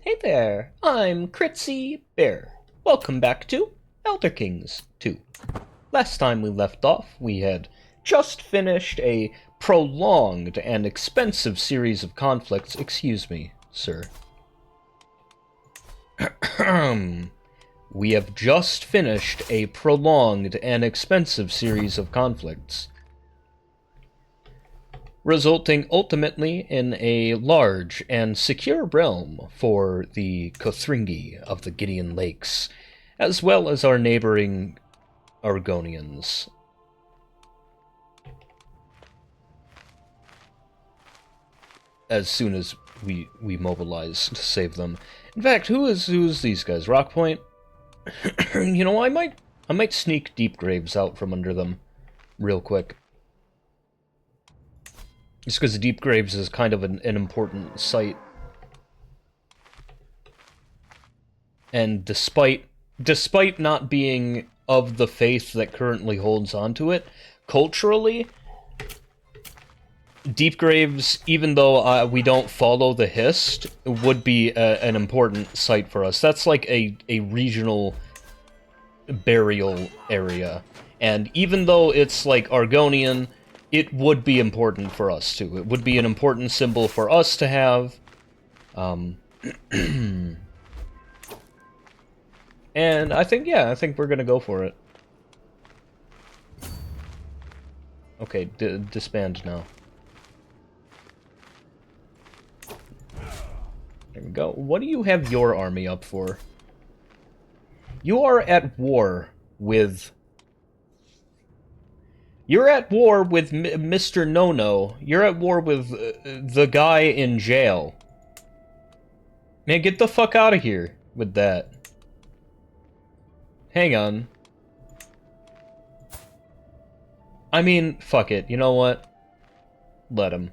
Hey there, I'm Critsy Bear. Welcome back to Elder Kings 2. Last time we left off, we had just finished a prolonged and expensive series of conflicts. Excuse me, sir. We have just finished a prolonged and expensive series of conflicts, resulting ultimately in a large and secure realm for the Kothringi of the Gideon Lakes, as well as our neighboring Argonians. As soon as we mobilize to save them. In fact, who's these guys? Rockpoint? You know, I might sneak Deep Graves out from under them real quick. Just because Deep Graves is kind of an important site. And despite not being of the faith that currently holds onto it, culturally, Deep Graves, even though we don't follow the Hist, would be an important site for us. That's like a regional burial area. And even though it's like Argonian, it would be important for us too. It would be an important symbol for us to have. And I think we're gonna go for it. Okay, disband now. There we go. What do you have your army up for? You are at war with... You're at war with Mr. No-No. You're at war with the guy in jail. Man, get the fuck out of here with that. Hang on. I mean, fuck it. You know what? Let him.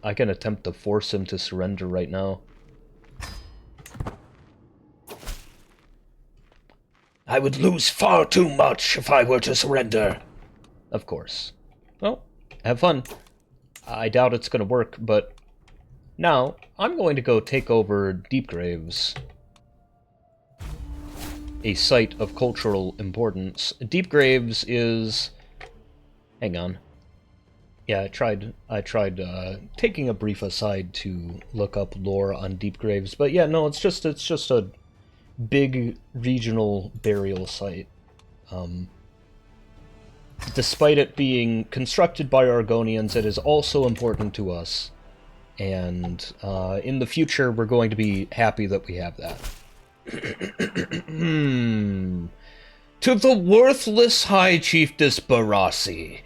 I can attempt to force him to surrender right now. I would lose far too much if I were to surrender. Of course. Well, have fun. I doubt it's gonna work, but... Now, I'm going to go take over Deep Graves, a site of cultural importance. Deep Graves is... Hang on. Yeah, I tried taking a brief aside to look up lore on Deep Graves, but yeah, no, it's just a big regional burial site. Despite it being constructed by Argonians, it is also important to us, and in the future, we're going to be happy that we have that. To the worthless High Chiefess Barassi,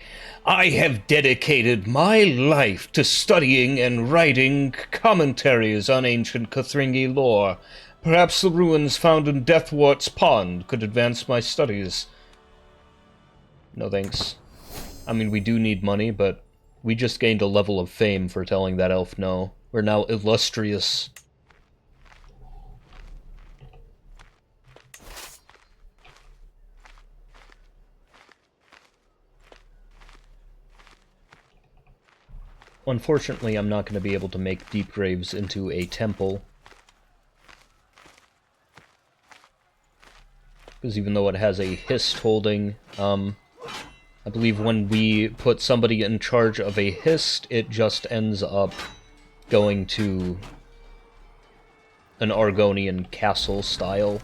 I have dedicated my life to studying and writing commentaries on ancient Kothringi lore. Perhaps the ruins found in Deathwart's Pond could advance my studies. No thanks. I mean, we do need money, but we just gained a level of fame for telling that elf no. We're now illustrious. Unfortunately, I'm not going to be able to make Deep Graves into a temple. Because even though it has a Hist holding, I believe when we put somebody in charge of a Hist, it just ends up going to an Argonian castle style.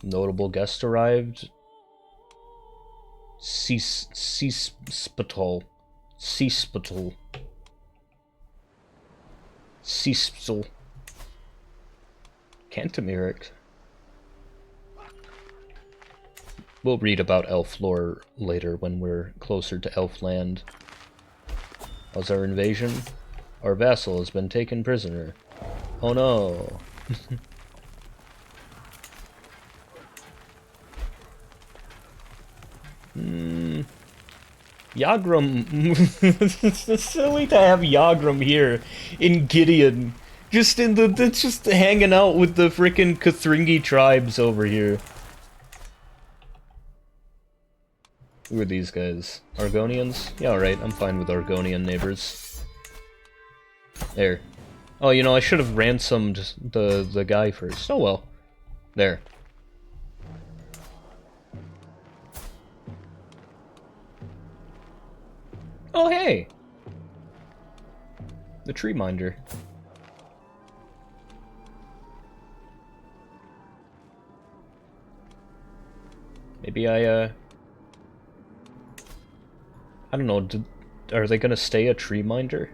Notable guest arrived. Ceaspital. Cantamiric. We'll read about elf lore later when we're closer to Elfland. How's our invasion? Our vassal has been taken prisoner. Oh no. Yagram. It's silly to have Yagram here in Gideon. Just in the. Just hanging out with the frickin' Kothringi tribes over here. Who are these guys? Argonians? Yeah, alright, I'm fine with Argonian neighbors. There. Oh, you know, I should have ransomed the guy first. Oh well. There. Oh, hey! The tree minder. Maybe I don't know, are they gonna stay a tree minder?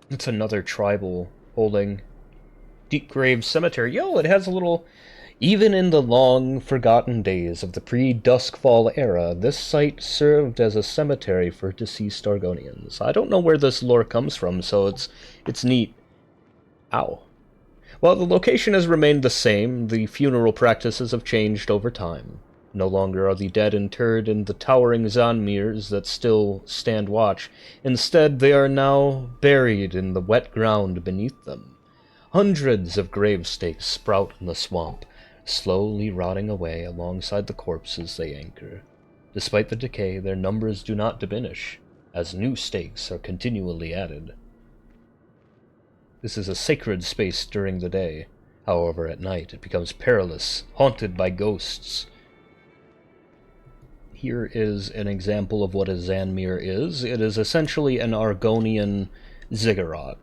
It's another tribal holding Deep Grave Cemetery. Yo, it has a little... Even in the long, forgotten days of the pre-Duskfall era, this site served as a cemetery for deceased Argonians. I don't know where this lore comes from, so it's neat. Ow. While the location has remained the same, the funeral practices have changed over time. No longer are the dead interred in the towering Zanmirs that still stand watch. Instead, they are now buried in the wet ground beneath them. Hundreds of grave stakes sprout in the swamp, slowly rotting away alongside the corpses they anchor. Despite the decay, their numbers do not diminish, as new stakes are continually added. This is a sacred space during the day. However, at night it becomes perilous, haunted by ghosts. Here is an example of what a Zanmir is. It is essentially an Argonian ziggurat.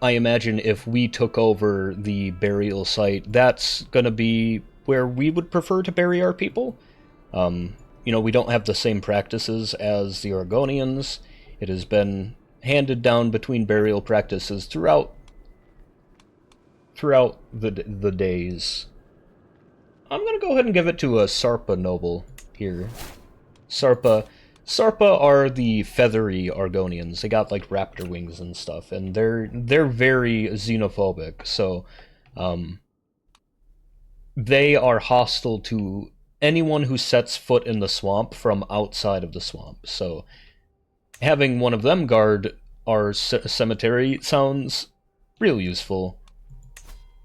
I imagine if we took over the burial site, that's gonna be where we would prefer to bury our people. You know, we don't have the same practices as the Argonians. It has been handed down between burial practices throughout the days. I'm gonna go ahead and give it to a Sarpa noble here. Sarpa are the feathery Argonians. They got like raptor wings and stuff, and they're very xenophobic. So, they are hostile to anyone who sets foot in the swamp from outside of the swamp. So, having one of them guard our cemetery sounds real useful.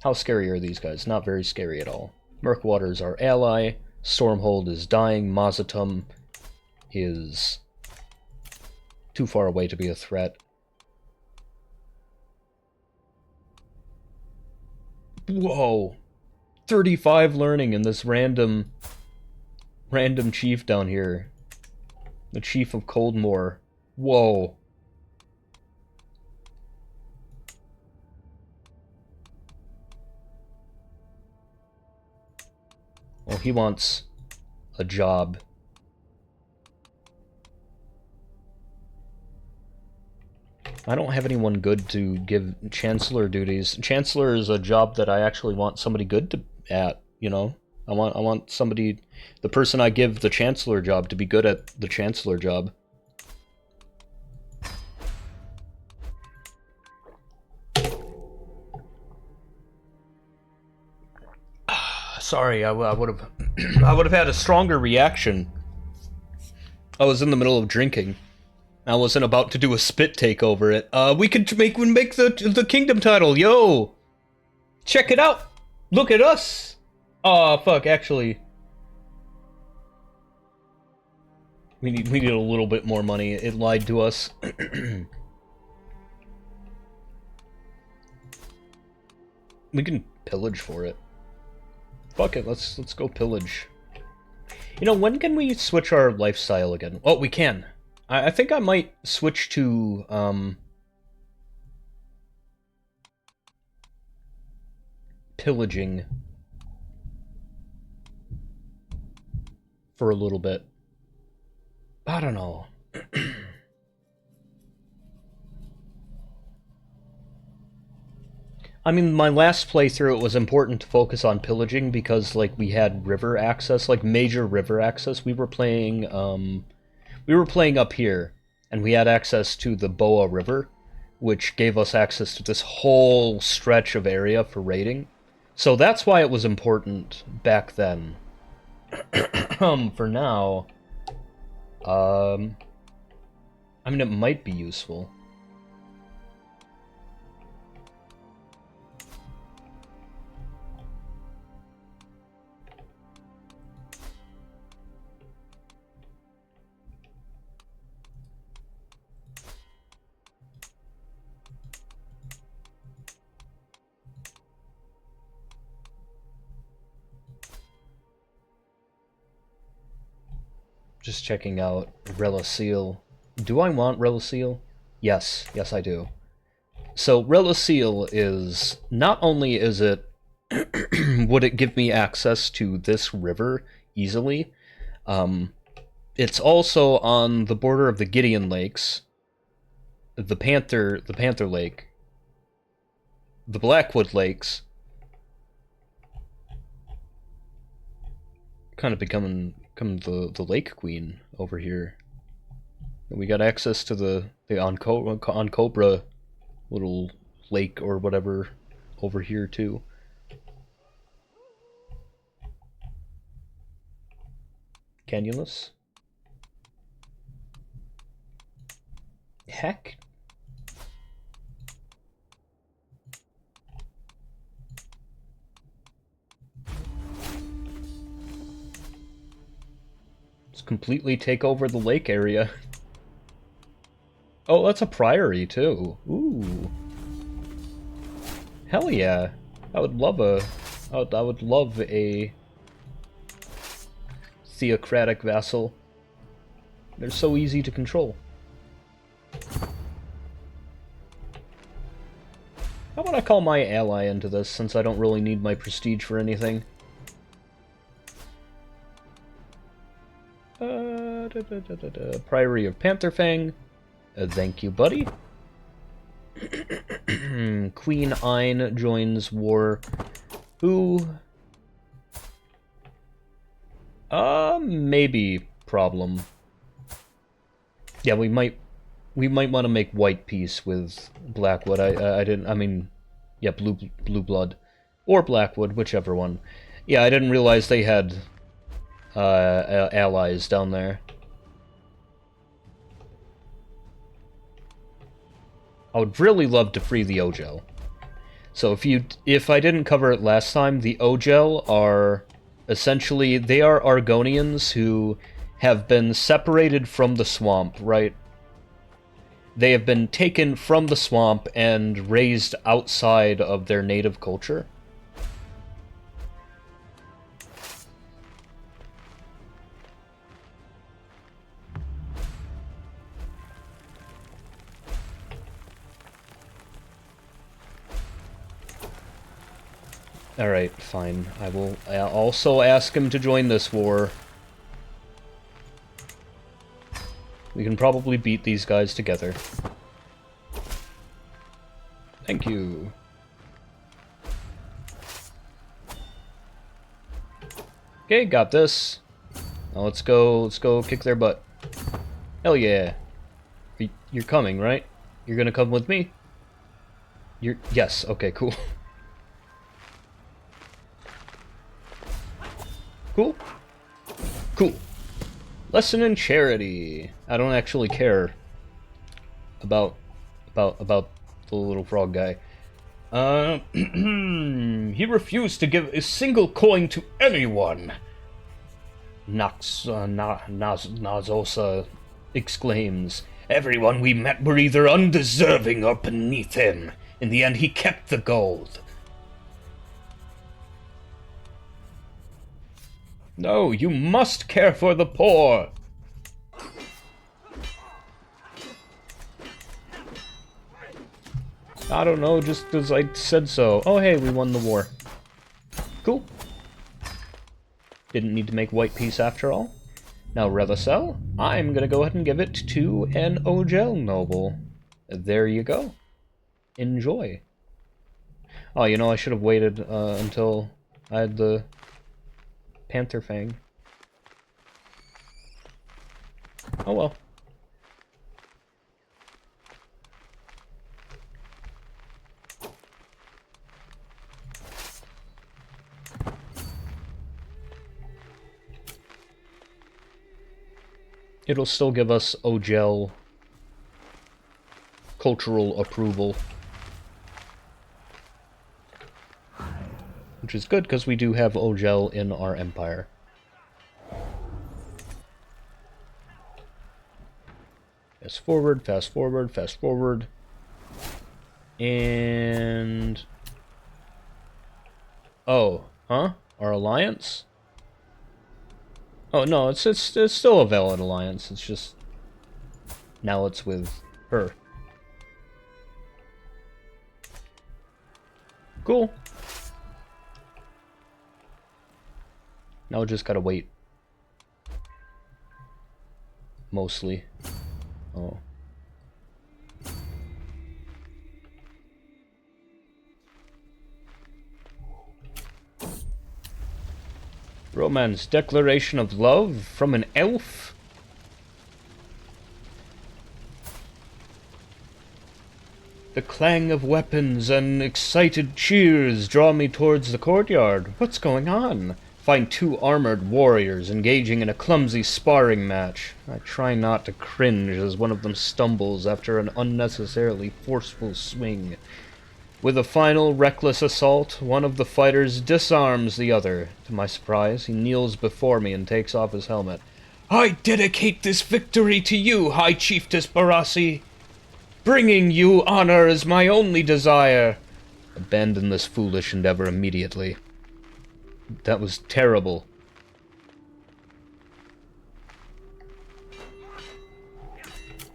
How scary are these guys? Not very scary at all. Murkwater is our ally. Stormhold is dying. Mazatum is too far away to be a threat. Whoa! 35 learning in this random chief down here. The Chief of Coldmoor. Whoa. Well, he wants a job. I don't have anyone good to give Chancellor duties. Chancellor is a job that I actually want somebody good at, you know? I want somebody, the person I give the Chancellor job to be good at the Chancellor job. Sorry, I would have I would have had a stronger reaction. I was in the middle of drinking. I wasn't about to do a spit take over it. We could make the kingdom title, yo! Check it out! Look at us! Aw, fuck, actually. We need a little bit more money. It lied to us. We can pillage for it. Fuck it, let's go pillage. You know, when can we switch our lifestyle again? Oh, we can. I think I might switch to, pillaging for a little bit. I don't know. I mean, my last playthrough, it was important to focus on pillaging because, like, we had river access, like, major river access. We were playing we were playing up here, and we had access to the Boa River, which gave us access to this whole stretch of area for raiding. So that's why it was important back then. For now, I mean, it might be useful. Just checking out Reliseal. Do I want Reliseal? Yes, yes I do. So Reliseal is, not only is it, would it give me access to this river easily, it's also on the border of the Gideon Lakes, the Panther Lake, the Blackwood Lakes, kind of becoming the Lake Queen over here. We got access to the Cobra little lake or whatever over here too. Canyonless? Heck? Just completely take over the lake area. Oh, that's a priory too. Ooh. Hell yeah. I would love a theocratic vassal. They're so easy to control. How about I call my ally into this, since I don't really need my prestige for anything? Priory of Pantherfang. Thank you, buddy. Queen Ein joins war. Who? Maybe problem. Yeah, we might want to make white peace with Blackwood. I mean, yeah, blue blood or Blackwood, whichever one. Yeah, I didn't realize they had allies down there. I would really love to free the Ogel. So if I didn't cover it last time, the Ogel are essentially, they are Argonians who have been separated from the swamp, right? They have been taken from the swamp and raised outside of their native culture. Alright, fine. I will also ask him to join this war. We can probably beat these guys together. Thank you. Okay, got this. Now let's go kick their butt. Hell yeah. You're coming, right? You're gonna come with me? Yes, okay, cool. Cool? Cool. Lesson in charity. I don't actually care about the little frog guy. He refused to give a single coin to anyone. Nazosa exclaims. Everyone we met were either undeserving or beneath him. In the end, he kept the gold. No, you must care for the poor. I don't know, just as I said so. Oh hey, we won the war. Cool. Didn't need to make white peace after all. Now, Relicel, I'm gonna go ahead and give it to an Ogel noble. There you go. Enjoy. Oh, you know, I should have waited until I had the Pantherfang. Oh well. It'll still give us Ogel cultural approval. Which is good, because we do have Ogel in our empire. Fast forward, fast forward, fast forward. And... oh, huh? Our alliance? Oh, no, it's still a valid alliance. It's just... now it's with her. Cool. Now we just gotta wait. Mostly. Oh. Romance, declaration of love from an elf? The clang of weapons and excited cheers draw me towards the courtyard. What's going on? Find two armored warriors engaging in a clumsy sparring match. I try not to cringe as one of them stumbles after an unnecessarily forceful swing. With a final reckless assault, one of the fighters disarms the other. To my surprise, he kneels before me and takes off his helmet. I dedicate this victory to you, High Chiefess Barassi. Bringing you honor is my only desire. Abandon this foolish endeavor immediately. That was terrible.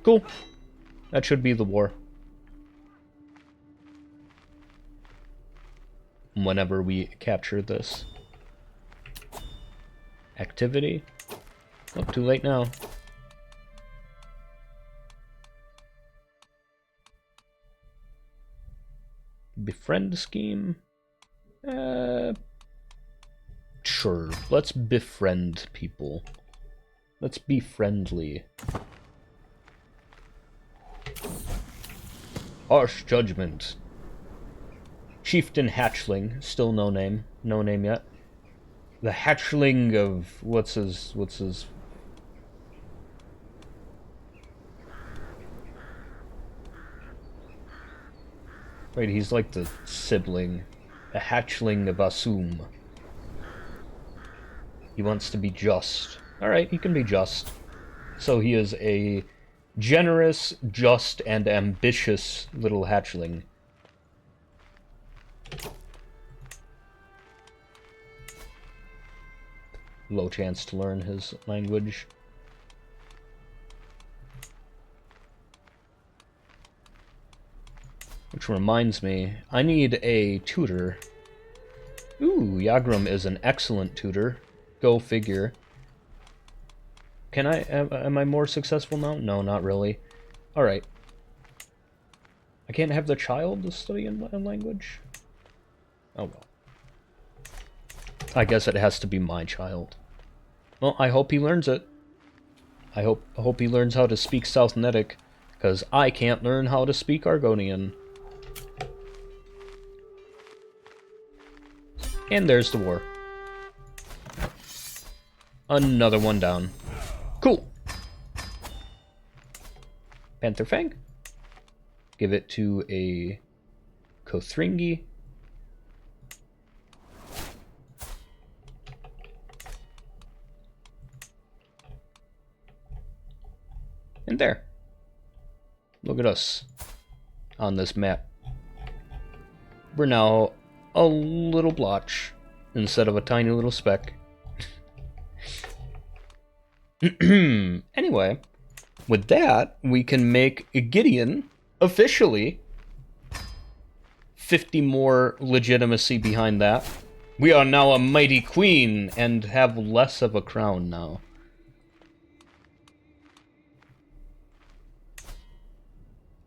Cool. That should be the war. Whenever we capture this. Activity? Oh, too late now. Befriend scheme? Sure. Let's befriend people. Let's be friendly. Harsh judgment. Chieftain Hatchling, still no name. No name yet. The Hatchling of... what's his... Wait, he's like the sibling. The Hatchling of Asum. He wants to be just. Alright, he can be just. So he is a generous, just, and ambitious little hatchling. Low chance to learn his language. Which reminds me, I need a tutor. Ooh, Yagrum is an excellent tutor. Go figure. Can I... am I more successful now? No, not really. Alright. I can't have the child study in language? Oh well. I guess it has to be my child. Well, I hope he learns it. I hope he learns how to speak Southnetic, because I can't learn how to speak Argonian. And there's the war. Another one down. Cool. Panther Fang. Give it to a Kothringi. And there. Look at us on this map. We're now a little blotch instead of a tiny little speck. Anyway, with that, we can make Gideon officially 50 more legitimacy behind that. We are now a mighty queen and have less of a crown now.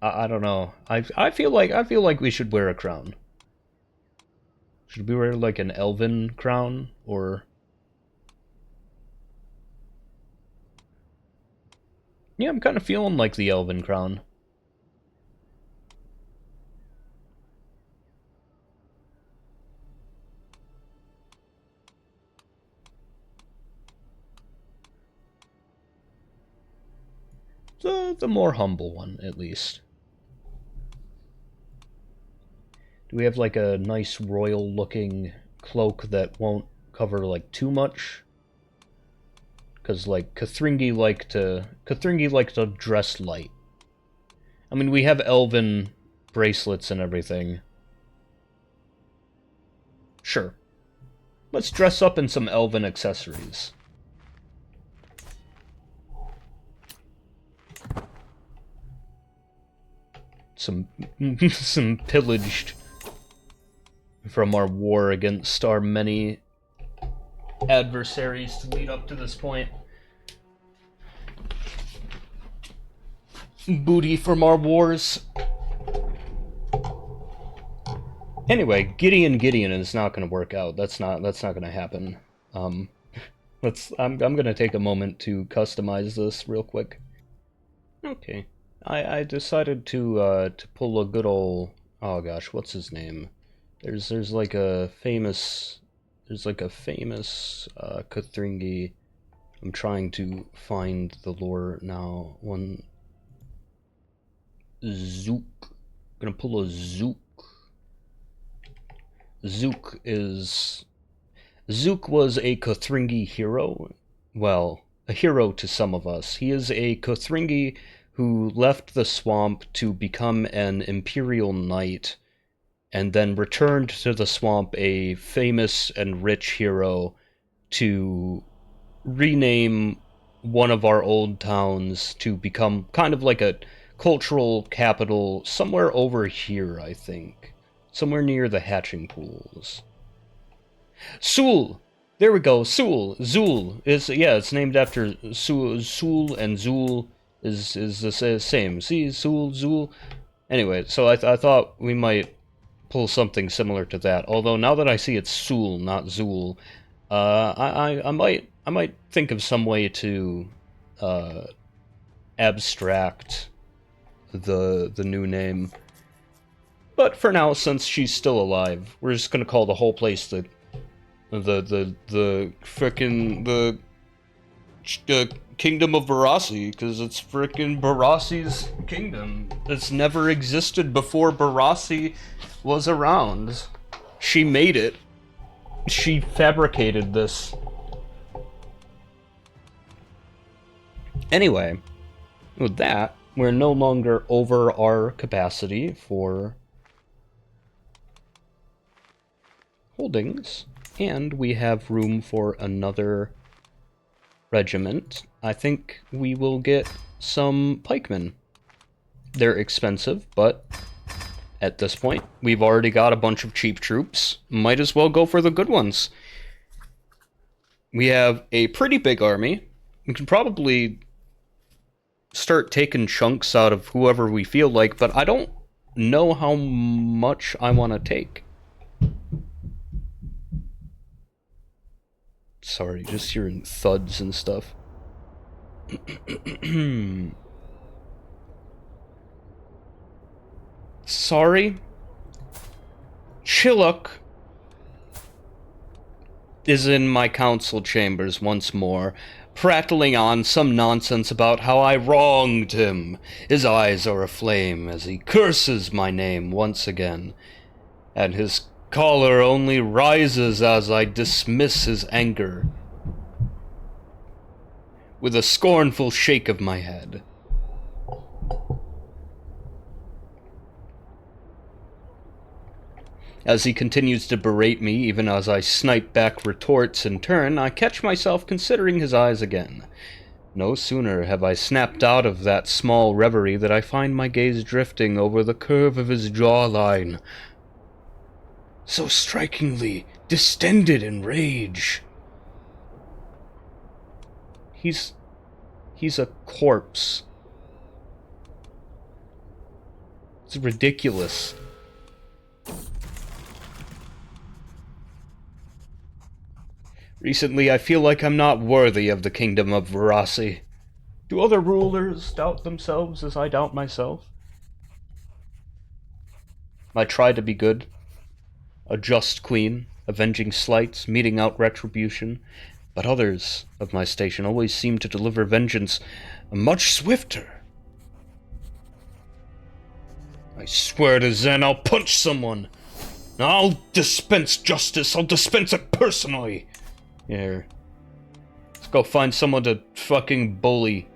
I don't know. I feel like we should wear a crown. Should we wear like an elven crown or Yeah, I'm kind of feeling like the Elven Crown. The more humble one, at least. Do we have like a nice royal-looking cloak that won't cover like too much? Because like Kothringi like to dress light. I mean, we have elven bracelets and everything. Sure. Let's dress up in some elven accessories. Some pillaged from our war against our many adversaries to lead up to this point. Booty from our wars. Anyway, Gideon is not going to work out. That's not going to happen. I'm going to take a moment to customize this real quick. Okay. I decided to pull a good old, oh gosh, what's his name? There's like a famous Kothringi. I'm trying to find the lore now. One Zook. I'm gonna pull a Zook. Zook was a Kothringi hero. Well, a hero to some of us. He is a Kothringi who left the swamp to become an imperial knight, and then returned to the swamp a famous and rich hero to rename one of our old towns to become kind of like a cultural capital somewhere over here, I think. Somewhere near the hatching pools. Sul! There we go, Sul! Zul is, yeah, it's named after Sul and Zul is the same. See, Zul. Anyway, so I thought we might pull something similar to that. Although now that I see it's Sul, not Zul, I might think of some way to abstract the new name. But for now, since she's still alive, we're just gonna call the whole place the Kingdom of Barassi, because it's frickin' Barassi's kingdom. It's never existed before Barassi was around. She made it. She fabricated this. Anyway, with that, we're no longer over our capacity for holdings, and we have room for another regiment. I think we will get some pikemen. They're expensive, but at this point, we've already got a bunch of cheap troops. Might as well go for the good ones. We have a pretty big army. We can probably start taking chunks out of whoever we feel like, but I don't know how much I want to take. Sorry, just hearing thuds and stuff. Sorry. Chillock is in my council chambers once more, prattling on some nonsense about how I wronged him. His eyes are aflame as he curses my name once again, and his choler only rises as I dismiss his anger with a scornful shake of my head. As he continues to berate me, even as I snipe back retorts in turn, I catch myself considering his eyes again. No sooner have I snapped out of that small reverie that I find my gaze drifting over the curve of his jawline, so strikingly distended in rage. He's a corpse. It's ridiculous. Recently, I feel like I'm not worthy of the kingdom of Barassi. Do other rulers doubt themselves as I doubt myself? I try to be good, a just queen, avenging slights, meting out retribution, but others of my station always seem to deliver vengeance much swifter. I swear to Zen, I'll punch someone. I'll dispense justice. I'll dispense it personally. Here. Let's go find someone to fucking bully.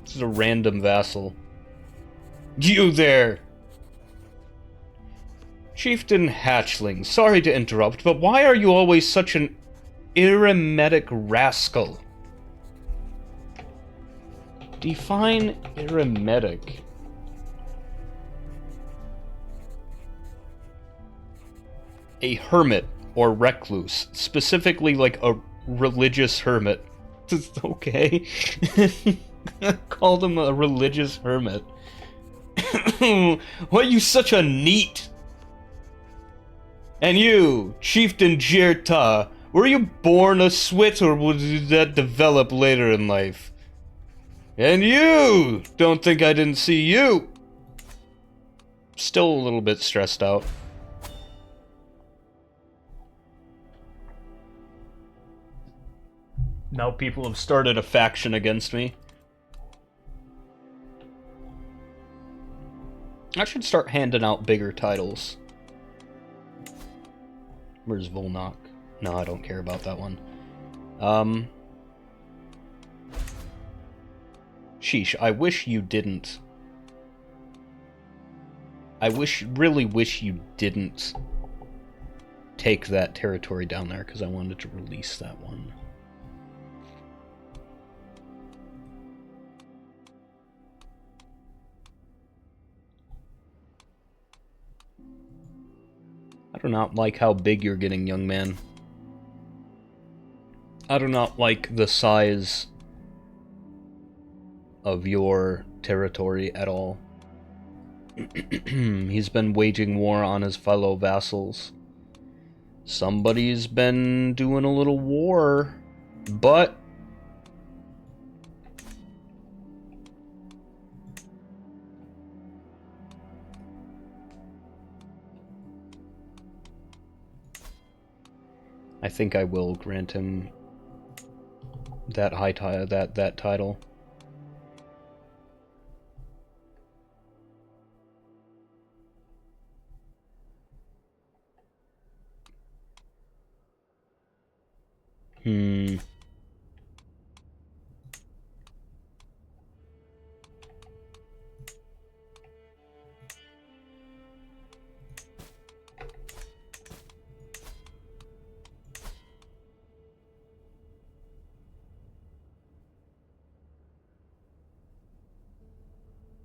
This is a random vassal. You there! Chieftain Hatchling, sorry to interrupt, but why are you always such an eremtic rascal? Define eremtic. A hermit or recluse, specifically like a religious hermit. Okay. Called him a religious hermit. Why are you such a neat? And you, Chieftain Jirta, were you born a Swit or did that develop later in life? And you! Don't think I didn't see you! Still a little bit stressed out. Now people have started a faction against me. I should start handing out bigger titles. Where's Volnok? No, I don't care about that one. Sheesh, I wish you didn't. Really wish you didn't take that territory down there, because I wanted to release that one. I do not like how big you're getting, young man. I do not like the size of your territory at all. He's been waging war on his fellow vassals. Somebody's been doing a little war, but I think I will grant him that that title. Hmm.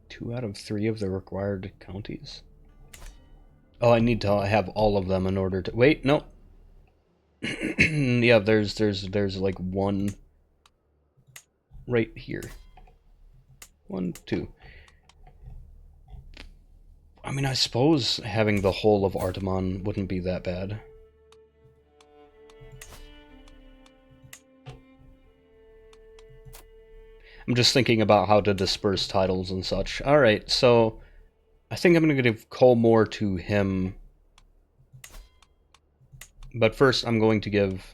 2 out of 3 of the required counties. Oh, I need to have all of them in order to... Wait, no. Yeah, there's like 1 right here. 1, 2. I mean, I suppose having the whole of Artemon wouldn't be that bad. I'm just thinking about how to disperse titles and such. Alright, so I think I'm going to give Colmore to him. But first I'm going to give...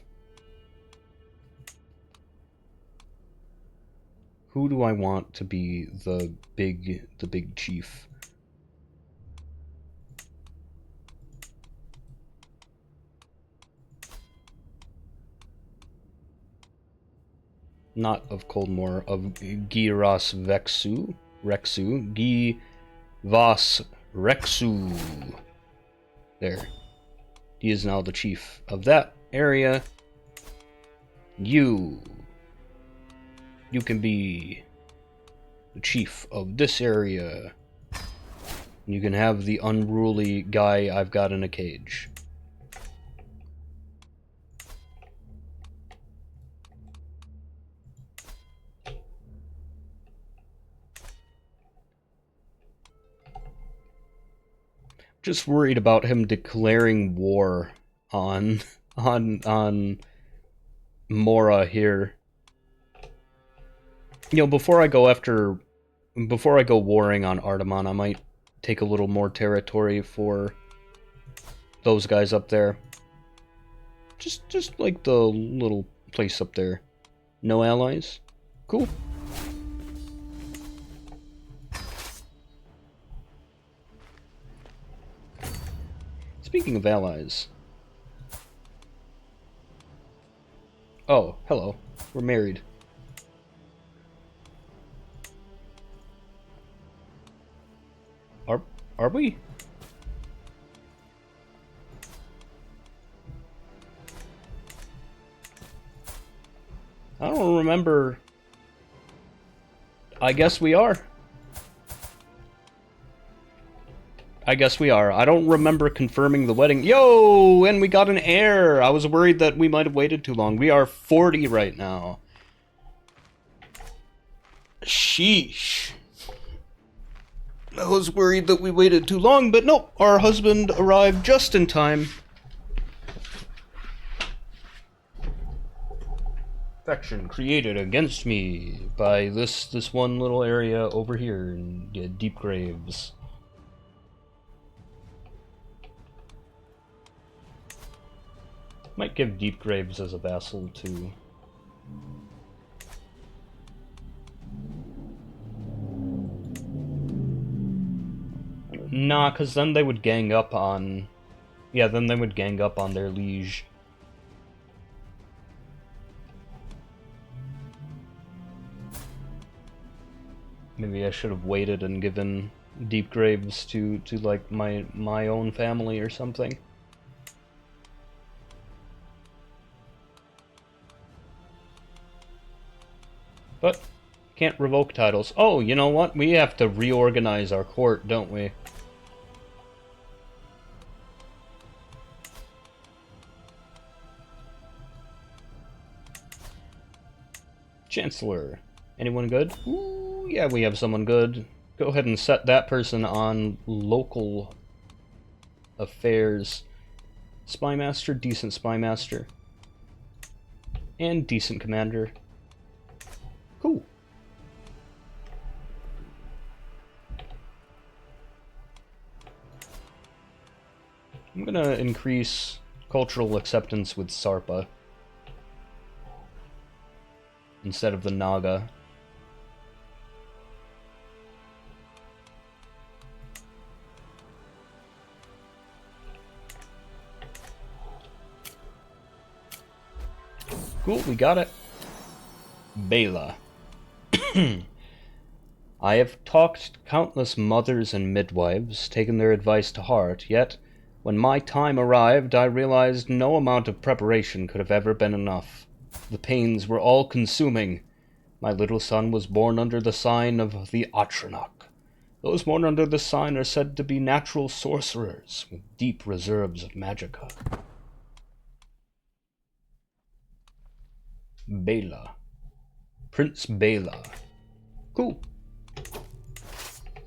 Who do I want to be the big chief? Not of Coldmore, of Giras Rexu. Givas Rexu. There. He is now the chief of that area. You can be the chief of this area. You can have the unruly guy I've got in a cage. Just worried about him declaring war on Mora here. You know, before I go warring on Artemon, I might take a little more territory for those guys up there. Just like the little place up there. No allies? Cool. Speaking of allies. Oh, hello. We're married. Are we? I don't remember. I guess we are. I guess we are. I don't remember confirming the wedding. Yo! And we got an heir! I was worried that we might have waited too long. We are 40 right now. Sheesh. I was worried that we waited too long, but nope. Our husband arrived just in time. Faction created against me by this one little area over here in Deep Graves. Might give Deep Graves as a vassal too. Nah, cause then they would gang up on... Yeah, then they would gang up on their liege. Maybe I should have waited and given Deep Graves to like my own family or something. But can't revoke titles. Oh, you know what? We have to reorganize our court, don't we? Chancellor. Anyone good? Ooh, yeah, we have someone good. Go ahead and set that person on local affairs. Spymaster, decent spymaster. And decent commander. Cool. I'm gonna increase cultural acceptance with Sarpa instead of the Naga. Cool, we got it. Bela. I have talked to countless mothers and midwives, taken their advice to heart, yet, when my time arrived, I realized no amount of preparation could have ever been enough. The pains were all-consuming. My little son was born under the sign of the Atronach. Those born under this sign are said to be natural sorcerers, with deep reserves of magicka. Bela. Prince Bela. Cool.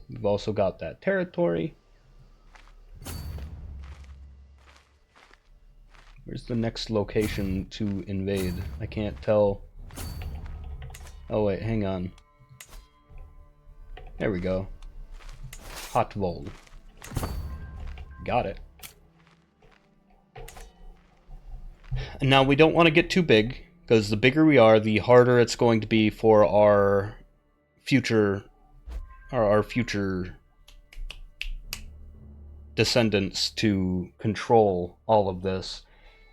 We've also got that territory. Where's the next location to invade? I can't tell. Oh wait, hang on. There we go. Hotvold. Got it. And now we don't want to get too big, because the bigger we are, the harder it's going to be for our future descendants to control all of this.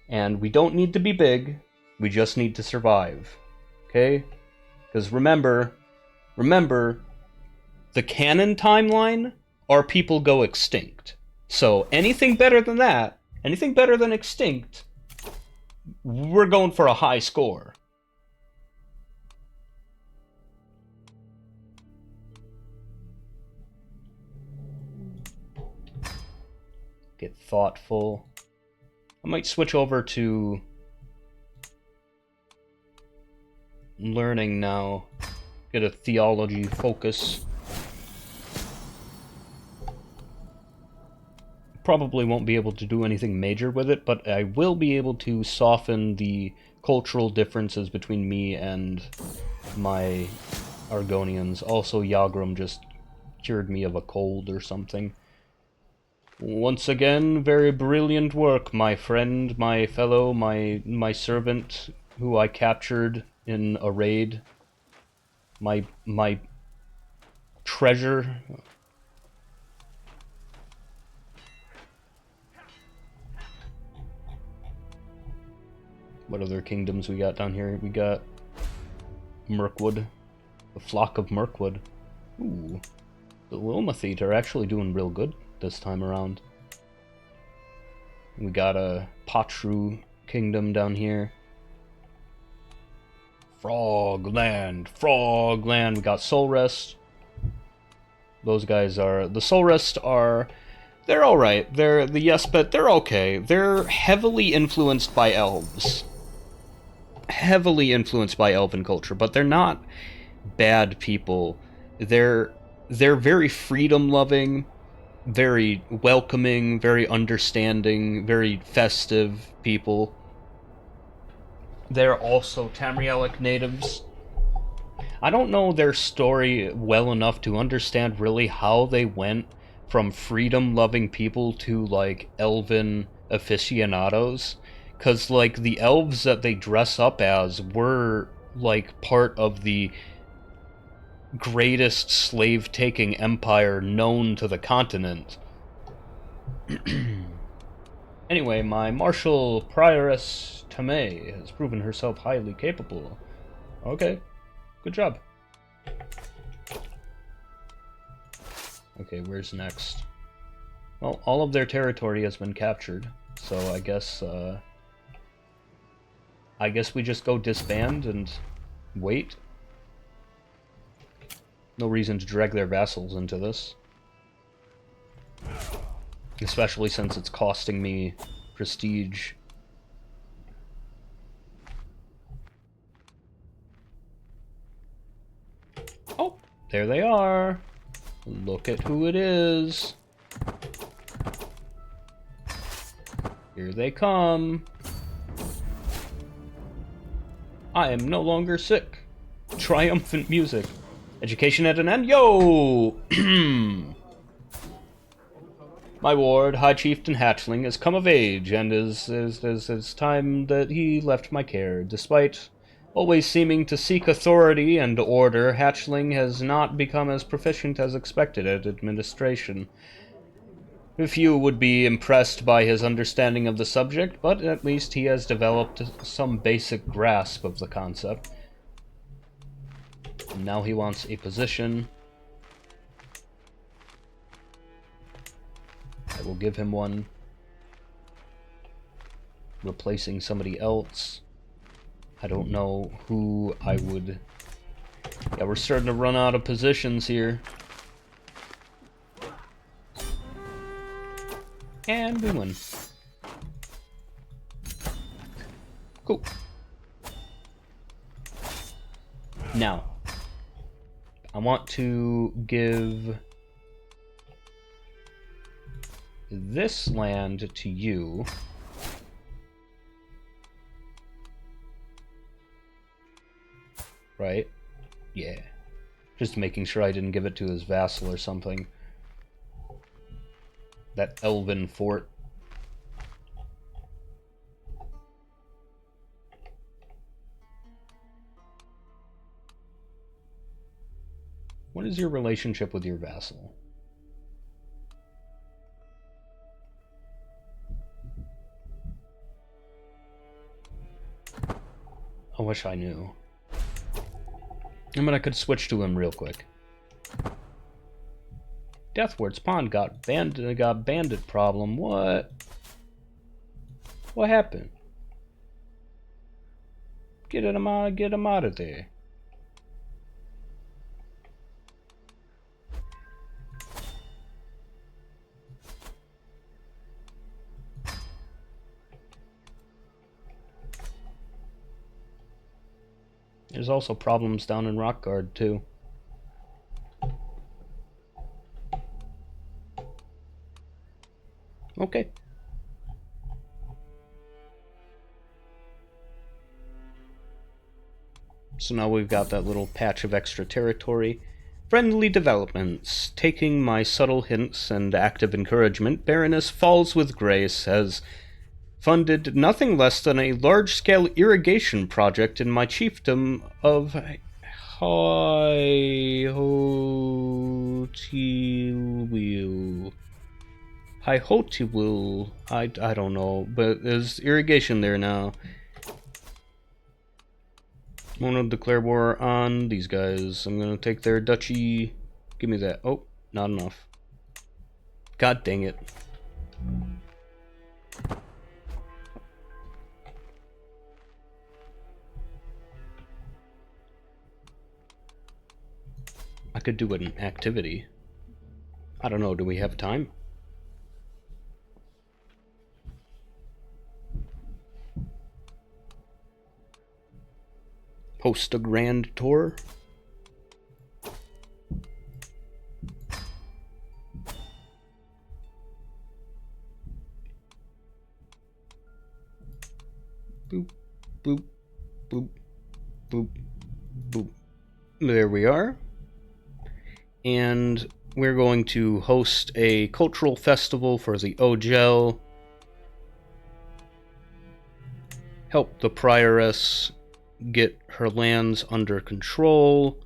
And we don't need to be big, we just need to survive. Okay? Because remember, the canon timeline, our people go extinct. So anything better than that, anything better than extinct, we're going for a high score. Get thoughtful. I might switch over to learning now. Get a theology focus. Probably won't be able to do anything major with it, but I will be able to soften the cultural differences between me and my Argonians. Also, Yagrum just cured me of a cold or something. Once again, very brilliant work, my friend, my fellow, my servant, who I captured in a raid. My treasure. What other kingdoms we got down here? We got Mirkwood. The Flock of Mirkwood. Ooh. The Wilmathete are actually doing real good this time around. We got a Patru kingdom down here. Frogland. We got Soulrest. Those guys are... The Soulrest are... They're alright. They're the Yespet, they're okay. They're heavily influenced by elves. Heavily influenced by elven culture, but they're not bad people. They're very freedom-loving, very welcoming, very understanding, very festive people. They're also Tamrielic natives. I don't know their story well enough to understand really how they went from freedom-loving people to, like, elven aficionados. Because, like, the elves that they dress up as were, like, part of the greatest slave-taking empire known to the continent. Anyway, my martial prioress Tamay has proven herself highly capable. Okay, good job. Okay, where's next? Well, all of their territory has been captured, so I guess we just go disband and wait. No reason to drag their vassals into this. Especially since it's costing me prestige. Oh, there they are. Look at who it is. Here they come. I am no longer sick. Triumphant music. Education at an end? Yo! My ward, High Chieftain Hatchling, has come of age, and is time that he left my care. Despite always seeming to seek authority and order, Hatchling has not become as proficient as expected at administration. Few would be impressed by his understanding of the subject, but at least he has developed some basic grasp of the concept. And now he wants a position. I will give him one. Replacing somebody else. I don't know who I would... Yeah, we're starting to run out of positions here. And we win. Cool. Now, I want to give this land to you. Right? Yeah. Just making sure I didn't give it to his vassal or something. That elven fort. What is your relationship with your vassal? I wish I knew. I mean, I could switch to him real quick. Deathward's Pond got bandit problem. What? What happened? Get him out of there. There's also problems down in Rockguard, too. Okay. So now we've got that little patch of extra territory. Friendly developments. Taking my subtle hints and active encouragement, Baroness Falls with Grace has funded nothing less than a large-scale irrigation project in my chiefdom of Highotiwil. Highotiwil. I don't know, but there's irrigation there now. I'm gonna declare war on these guys. I'm gonna take their duchy. Give me that. Oh, not enough. God dang it. I could do an activity. I don't know, do we have time? Host a grand tour? Boop, boop, boop, boop, boop. There we are. And we're going to host a cultural festival for the Ogel. Help the prioress get her lands under control.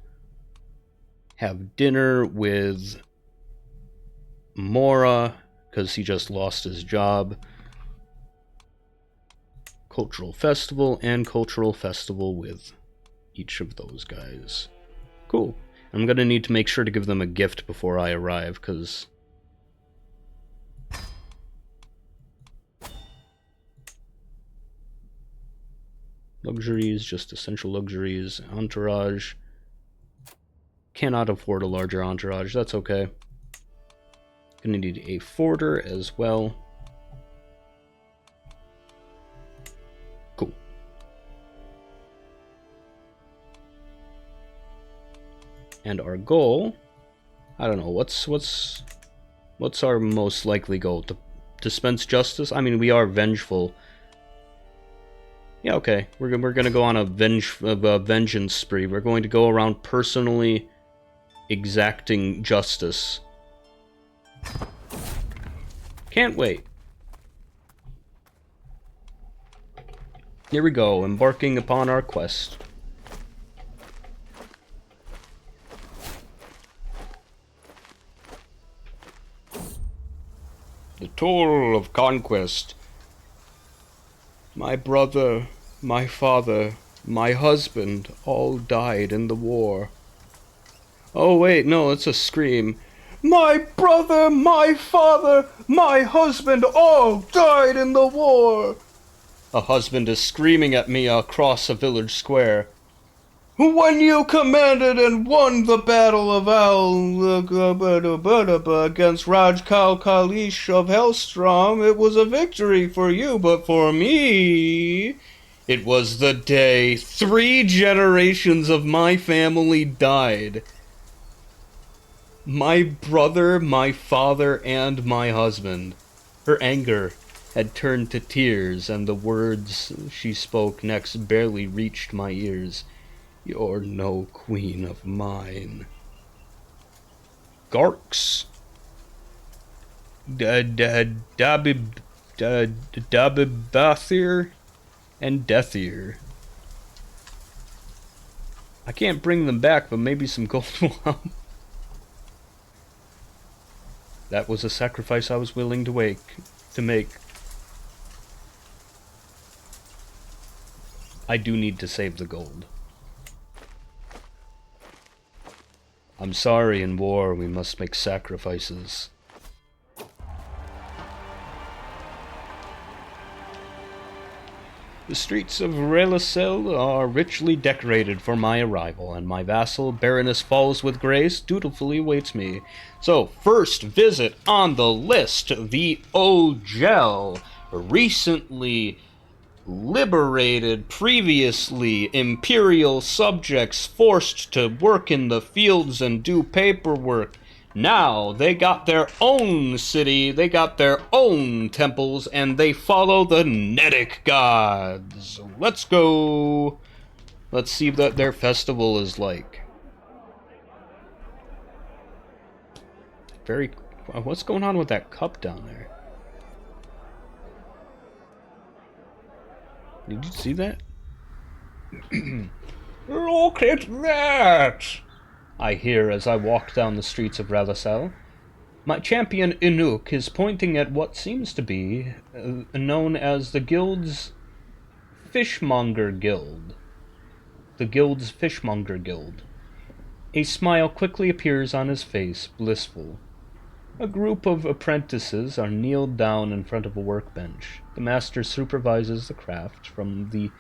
Have dinner with Mora, because he just lost his job. Cultural festival and cultural festival with each of those guys. Cool. I'm gonna need to make sure to give them a gift before I arrive, because luxuries, just essential luxuries. Entourage. Cannot afford a larger entourage, that's okay. Gonna need a forter as well. Cool. And our goal, I don't know, what's our most likely goal? To dispense justice? I mean, we are vengeful. Yeah, okay. We're gonna go on a vengeance spree. We're going to go around personally exacting justice. Can't wait. Here we go, embarking upon our quest. The toll of conquest. My brother, my father, my husband all died in the war. Oh wait, no, it's a scream. My brother, my father, my husband all died in the war. A husband is screaming at me across a village square. When you commanded and won the battle of against Rajkal Kalish of Hellstrom, it was a victory for you, but for me, it was the day 3 generations of my family died. My brother, my father, and my husband. Her anger had turned to tears, and the words she spoke next barely reached my ears. You're no queen of mine. Garks. Dabibathir and Deathir. I can't bring them back, but maybe some gold will help. That was a sacrifice I was willing to make. I do need to save the gold. I'm sorry, in war we must make sacrifices. The streets of Relisel are richly decorated for my arrival, and my vassal, Baroness Falls with Grace, dutifully awaits me. So, first visit on the list, the Ogel, recently liberated, previously imperial subjects forced to work in the fields and do paperwork. Now they got their own city, they got their own temples, and they follow the Nedic gods. Let's go. Let's see what their festival is like. What's going on with that cup down there? Did you see that? Look at that! I hear as I walk down the streets of Relisel. My champion Inuk is pointing at what seems to be known as the guild's Fishmonger Guild. The guild's Fishmonger Guild. A smile quickly appears on his face, blissful. A group of apprentices are kneeled down in front of a workbench. The master supervises the craft from the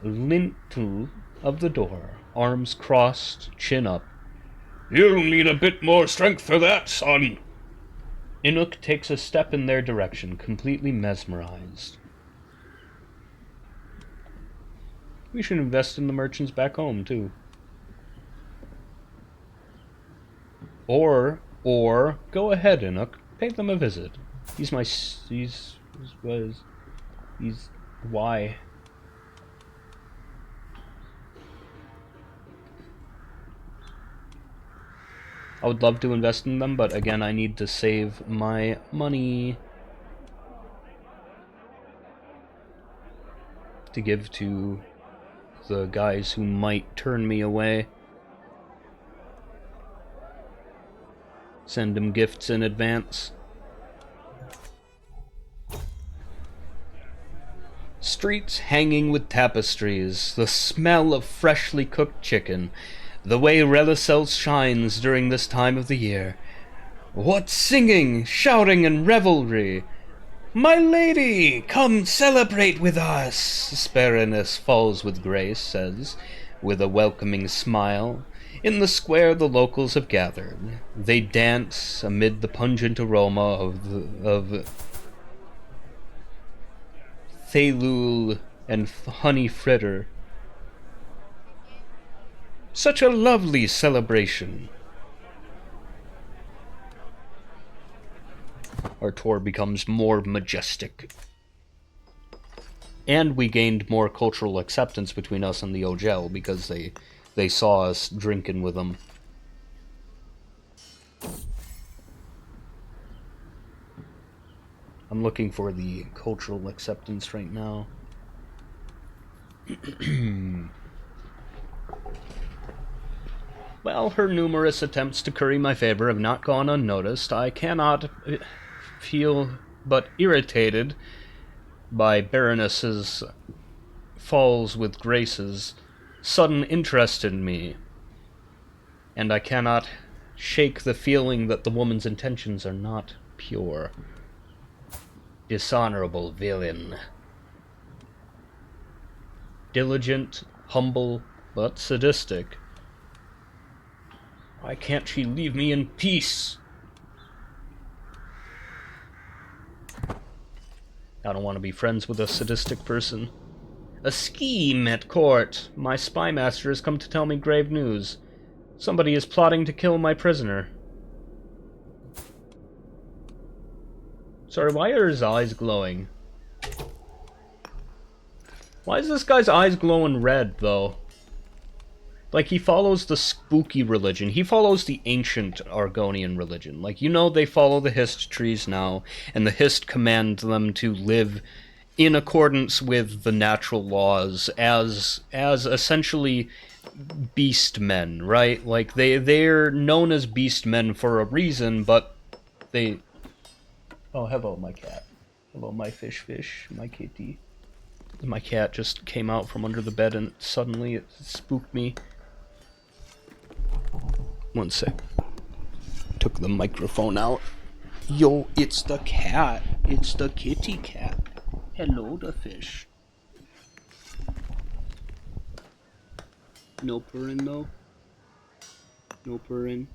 lintel of the door, arms crossed, chin up. You'll need a bit more strength for that, son. Inuk takes a step in their direction, completely mesmerized. We should invest in the merchants back home, too. Or, go ahead, Inuk. Pay them a visit. Why? I would love to invest in them, but again, I need to save my money to give to the guys who might turn me away. Send them gifts in advance. Streets hanging with tapestries, the smell of freshly cooked chicken, the way Relisel shines during this time of the year. What singing, shouting, and revelry! My lady, come celebrate with us, Baroness Falls with Grace says, with a welcoming smile. In the square the locals have gathered. They dance amid the pungent aroma of thalul and honey fritter. Such a lovely celebration. Our tour becomes more majestic. And we gained more cultural acceptance between us and the Ogel because they saw us drinking with them. I'm looking for the cultural acceptance right now. Well, her numerous attempts to curry my favor have not gone unnoticed. I cannot feel but irritated by Baroness's Falls with Grace's sudden interest in me, and I cannot shake the feeling that the woman's intentions are not pure. Dishonorable villain. Diligent, humble, but sadistic. Why can't she leave me in peace? I don't want to be friends with a sadistic person. A scheme at court. My spy master has come to tell me grave news. Somebody is plotting to kill my prisoner. Sorry, why are his eyes glowing? Why is this guy's eyes glowing red, though? Like, he follows the spooky religion. He follows the ancient Argonian religion. Like, you know, they follow the Hist trees now, and the Hist command them to live in accordance with the natural laws as essentially beast men, right? Like, they're known as beast men for a reason, but they... Oh, hello, my cat. Hello, my fish, my kitty. My cat just came out from under the bed and suddenly it spooked me. One sec. Took the microphone out. Yo, it's the cat. It's the kitty cat. Hello, the fish. No purring, though? No purring?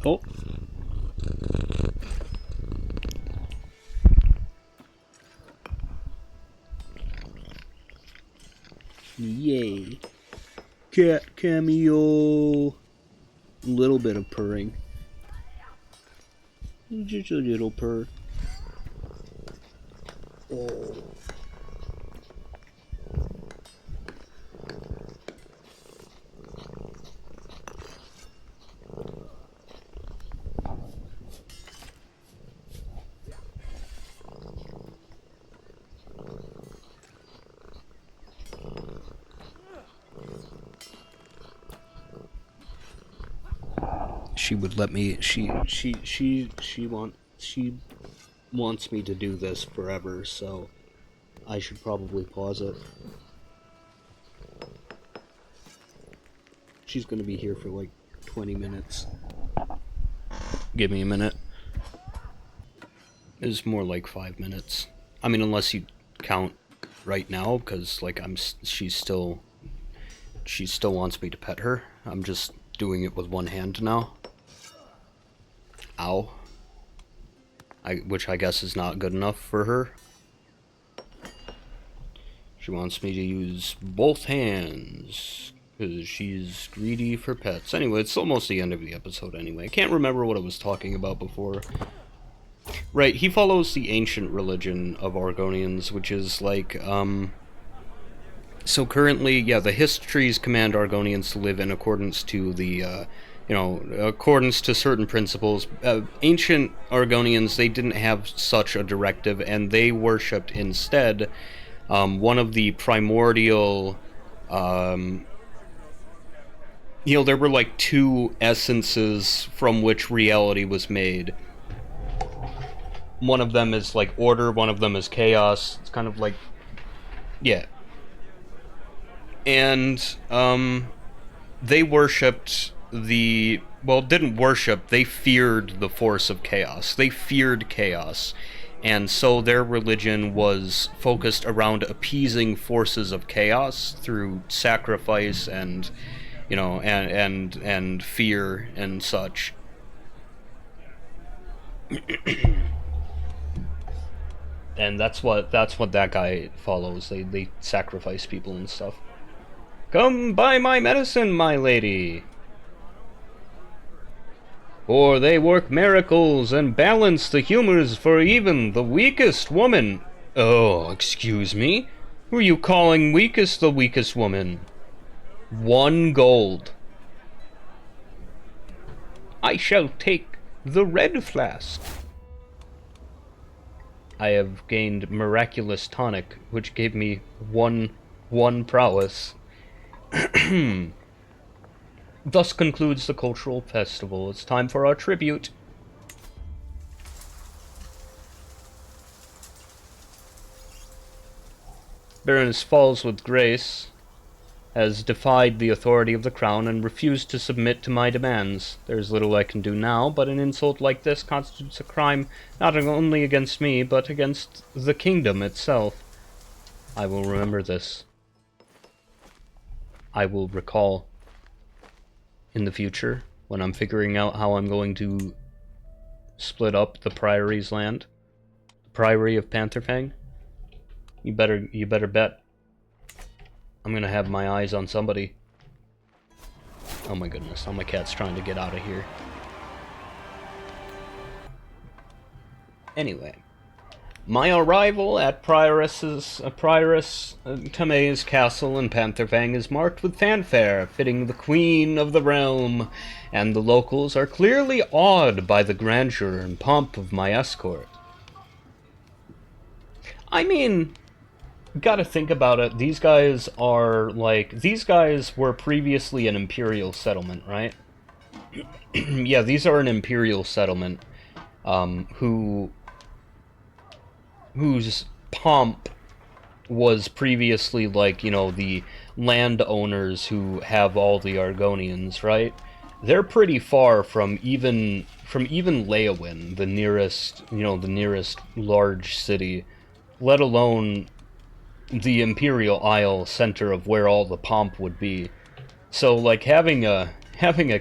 Oh. Yay. Cat cameo. Little bit of purring. Just a little purr. Oh. She would let me. She wants me to do this forever, so I should probably pause it. She's gonna be here for like 20 minutes. Give me a minute. It's more like 5 minutes. I mean, unless you count right now, because like she still wants me to pet her. I'm just doing it with one hand now. Ow. Which I guess is not good enough for her. She wants me to use both hands, because she's greedy for pets. Anyway, it's almost the end of the episode anyway. I can't remember what I was talking about before. Right, he follows the ancient religion of Argonians, which is like, so currently, yeah, the histories command Argonians to live in accordance to the, accordance to certain principles. Ancient Argonians, they didn't have such a directive, and they worshipped instead one of the primordial, there were like two essences from which reality was made. One of them is like order, one of them is chaos. It's kind of like, yeah. And they worshipped didn't worship, they feared the force of chaos. They feared chaos. And so their religion was focused around appeasing forces of chaos through sacrifice and, and fear and such. And that's what that guy follows. They sacrifice people and stuff. Come buy my medicine, my lady. For they work miracles and balance the humors for even the weakest woman. Oh, excuse me? Who are you calling weakest the weakest woman? 1 gold. I shall take the red flask. I have gained miraculous tonic, which gave me one prowess. Thus concludes the cultural festival. It's time for our tribute. Baroness Falls with Grace has defied the authority of the crown and refused to submit to my demands. There's little I can do now, but an insult like this constitutes a crime not only against me, but against the kingdom itself. I will remember this. I will recall in the future, when I'm figuring out how I'm going to split up the Priory's land, the Priory of Pantherfang. You better bet I'm gonna have my eyes on somebody. Oh my goodness, now my cat's trying to get out of here. Anyway, my arrival at Prioress Tame's castle in Pantherfang is marked with fanfare, fitting the queen of the realm, and the locals are clearly awed by the grandeur and pomp of my escort. I mean, gotta think about it. These guys were previously an imperial settlement, right? Yeah, these are an imperial settlement, whose pomp was previously like, the landowners who have all the Argonians, right? They're pretty far from even Leowyn, the nearest large city, let alone the Imperial Isle center of where all the pomp would be. So like having a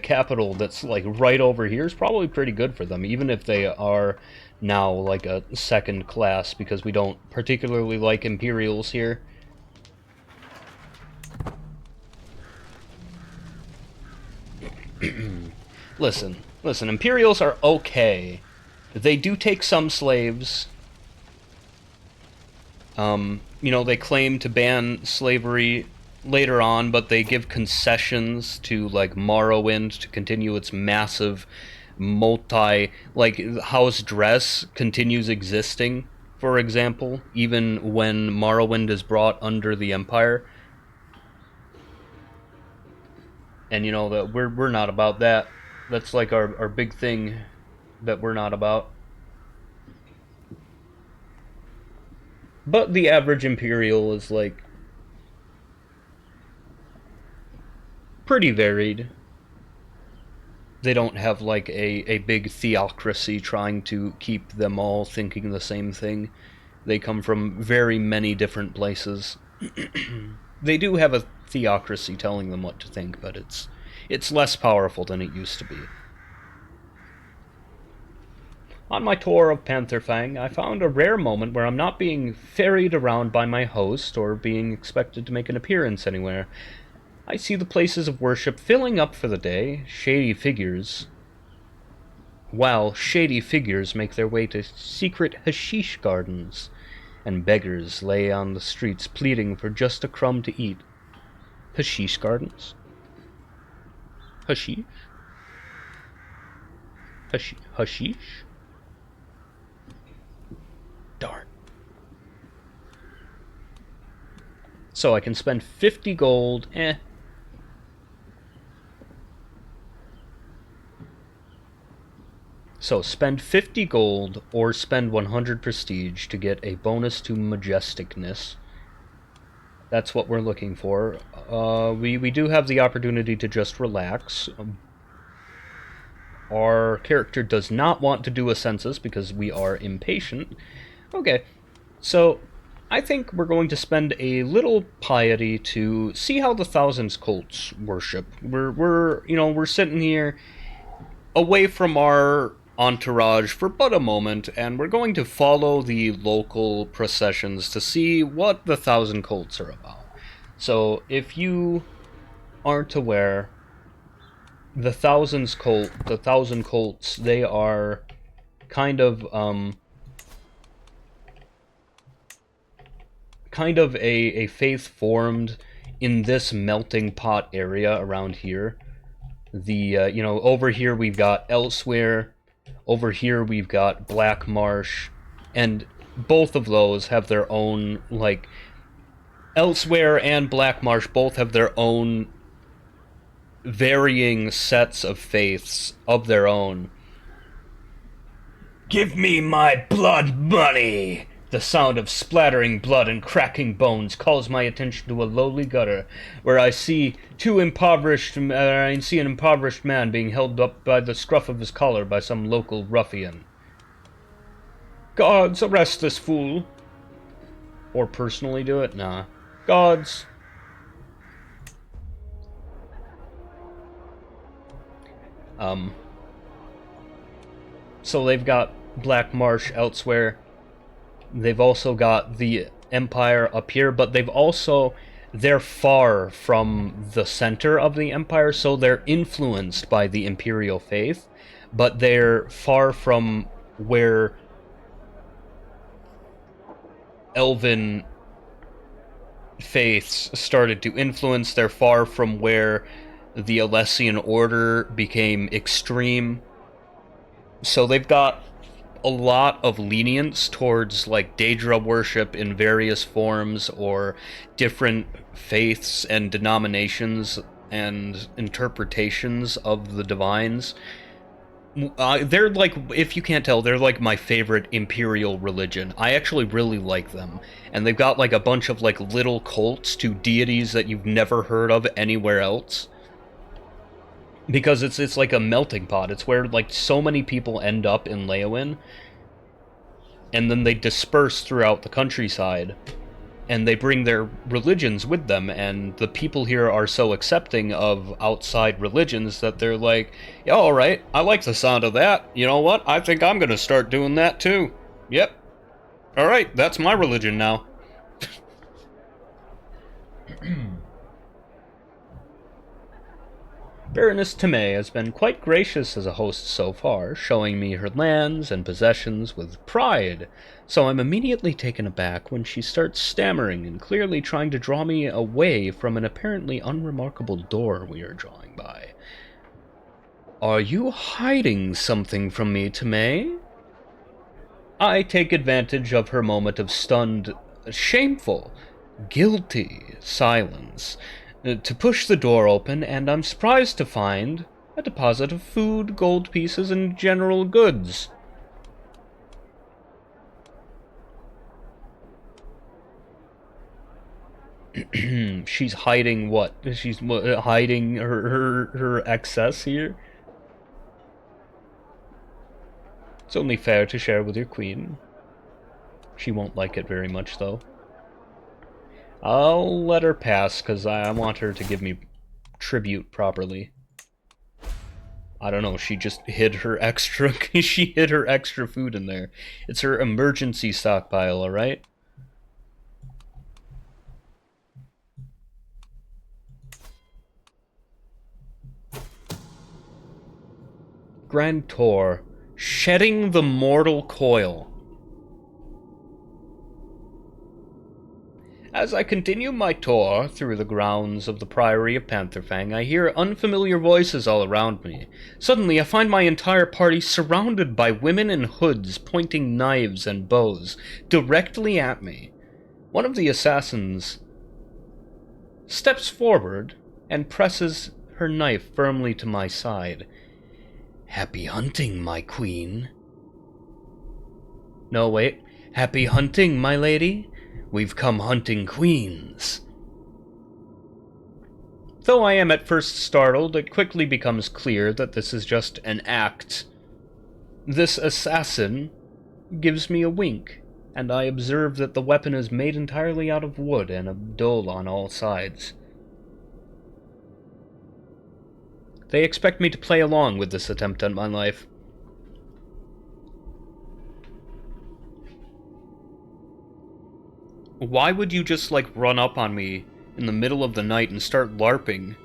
capital that's like right over here is probably pretty good for them, even if they are now like a second class, because we don't particularly like Imperials here. Listen, Imperials are okay. They do take some slaves. They claim to ban slavery later on, but they give concessions to, like, Morrowind to continue its massive House Dress continues existing, for example, even when Morrowind is brought under the Empire. And, that we're not about that. That's, like, our big thing that we're not about. But the average Imperial is, like, pretty varied. They don't have, like, a big theocracy trying to keep them all thinking the same thing. They come from very many different places. They do have a theocracy telling them what to think, but it's less powerful than it used to be. On my tour of Pantherfang, I found a rare moment where I'm not being ferried around by my host or being expected to make an appearance anywhere. I see the places of worship filling up for the day, while shady figures make their way to secret hashish gardens, and beggars lay on the streets pleading for just a crumb to eat. Hashish gardens? Hashish? Hashish? Darn. So I can spend 50 gold, So spend 50 gold or spend 100 prestige to get a bonus to majesticness. That's what we're looking for. We do have the opportunity to just relax. Our character does not want to do a census because we are impatient. Okay, so I think we're going to spend a little piety to see how the Thousands Colts worship. We're sitting here away from our entourage for but a moment, and we're going to follow the local processions to see what the Thousand Colts are about. So, if you aren't aware, the Thousand Colts, they are kind of a faith formed in this melting pot area around here. Over here we've got Elsewhere, over here we've got Black Marsh, and both of those have their own, like, Elsewhere and Black Marsh both have their own varying sets of faiths of their own. Give me my blood money! The sound of splattering blood and cracking bones calls my attention to a lowly gutter, where I see an impoverished man being held up by the scruff of his collar by some local ruffian. Gods, arrest this fool. Or personally do it? Nah. Gods. So they've got Black Marsh Elsewhere. They've also got the Empire up here, but they're far from the center of the Empire, so they're influenced by the Imperial faith, but they're far from where Elven faiths started to influence. They're far from where the Alessian Order became extreme. So they've got a lot of lenience towards, like, Daedra worship in various forms, or different faiths and denominations and interpretations of the divines. They're, like, if you can't tell, they're, like, my favorite imperial religion. I actually really like them. And they've got, like, a bunch of, like, little cults to deities that you've never heard of anywhere else. Because it's like a melting pot. It's where, like, so many people end up in Leyawiin, and then they disperse throughout the countryside, and they bring their religions with them, and the people here are so accepting of outside religions that they're like, yeah, alright, I like the sound of that. You know what? I think I'm gonna start doing that too. Yep. Alright, that's my religion now. Baroness Tomei has been quite gracious as a host so far, showing me her lands and possessions with pride, so I'm immediately taken aback when she starts stammering and clearly trying to draw me away from an apparently unremarkable door we are drawing by. Are you hiding something from me, Tomei? I take advantage of her moment of stunned, shameful, guilty silence to push the door open, and I'm surprised to find a deposit of food, gold pieces, and general goods. She's hiding what? She's hiding her excess here? It's only fair to share with your queen. She won't like it very much, though. I'll let her pass, because I want her to give me tribute properly. I don't know, she just hid her extra... she hid her extra food in there. It's her emergency stockpile, alright? Grand Tour. Shedding the mortal coil. As I continue my tour through the grounds of the Priory of Pantherfang, I hear unfamiliar voices all around me. Suddenly, I find my entire party surrounded by women in hoods pointing knives and bows directly at me. One of the assassins steps forward and presses her knife firmly to my side. Happy hunting, my queen. No, wait. Happy hunting, my lady. We've come hunting queens. Though I am at first startled, it quickly becomes clear that this is just an act. This assassin gives me a wink, and I observe that the weapon is made entirely out of wood and of dull on all sides. They expect me to play along with this attempt at my life. Why would you just, like, run up on me in the middle of the night and start LARPing?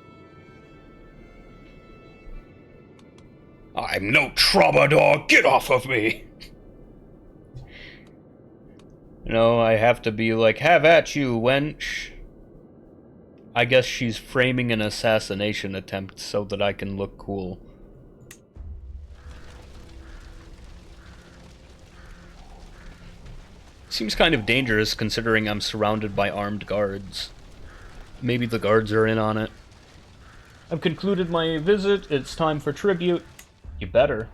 I'm no troubadour, get off of me! No, I have to be like, have at you, wench. I guess she's framing an assassination attempt so that I can look cool. Seems kind of dangerous considering I'm surrounded by armed guards. Maybe the guards are in on it. I've concluded my visit. It's time for tribute. You better.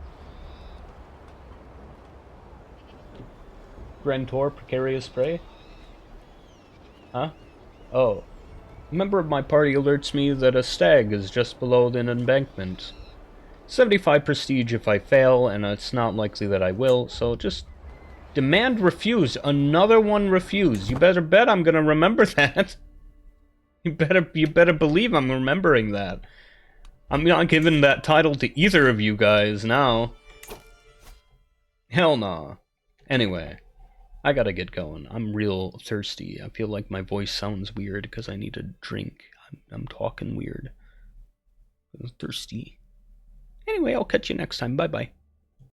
Grand Tour, precarious prey? Huh? Oh. A member of my party alerts me that a stag is just below the embankment. 75 prestige if I fail, and it's not likely that I will, so just demand refused. Another one refused. You better bet I'm gonna remember that. You better believe I'm remembering that. I'm not giving that title to either of you guys now. Hell nah. Anyway. I gotta get going. I'm real thirsty. I feel like my voice sounds weird because I need a drink. I'm talking weird. I'm thirsty. Anyway, I'll catch you next time. Bye-bye.